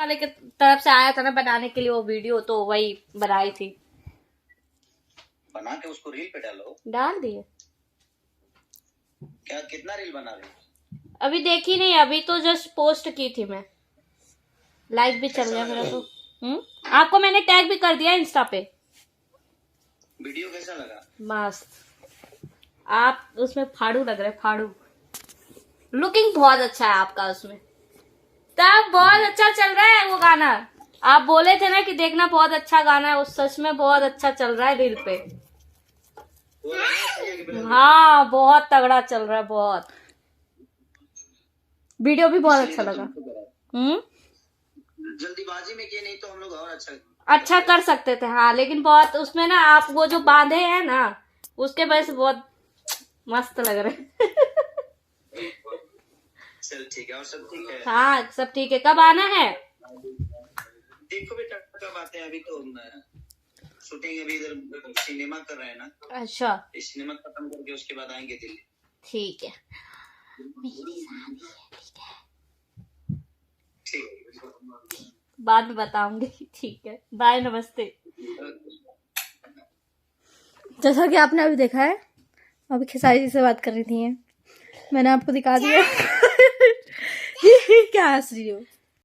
वाले की तरफ से आया था ना बनाने के लिए वो वीडियो, तो वही बनाई थी। बना के उसको रील पे डालो। डाल दिए। क्या कितना रील बना रहे? अभी देखी नहीं, अभी तो जस्ट पोस्ट की थी मैं। लाइक भी चल गया मेरा तो। आपको मैंने टैग भी कर दिया इंस्टा पे। वीडियो कैसा लगा? मस्त। आप उसमें फाड़ू लग रहे, फाड़ू। लुकिंग बहुत अच्छा है आपका उसमें। तब बहुत अच्छा चल रहा है वो गाना। आप बोले थे ना कि देखना बहुत अच्छा गाना है, उस सच में बहुत अच्छा चल रहा है रील पे। हाँ बहुत तगड़ा चल रहा है, बहुत। वीडियो भी बहुत अच्छा लगा। जल्दीबाजी में किए, नहीं तो हम लोग और अच्छा कर सकते थे। हाँ लेकिन बहुत उसमें ना आप वो जो बांधे हैं ना, उसके वजह से बहुत मस्त लग रहे। चल ठीक है, और सब ठीक है? हाँ सब ठीक है। कब आना है? देखो बेटा कब आते हैं, अभी तो शूटिंग अभी इधर सिनेमा कर रहे हैं ना। अच्छा सिनेमा खत्म करके उसके बाद आएंगे दिल्ली। ठीक है। ठीक बाद में बताऊंगी। ठीक है, बाय, नमस्ते। जैसा कि आपने अभी देखा है, अभी खेसारी जी से बात कर रही थी, मैंने आपको दिखा दिया। क्या हंस रही हो?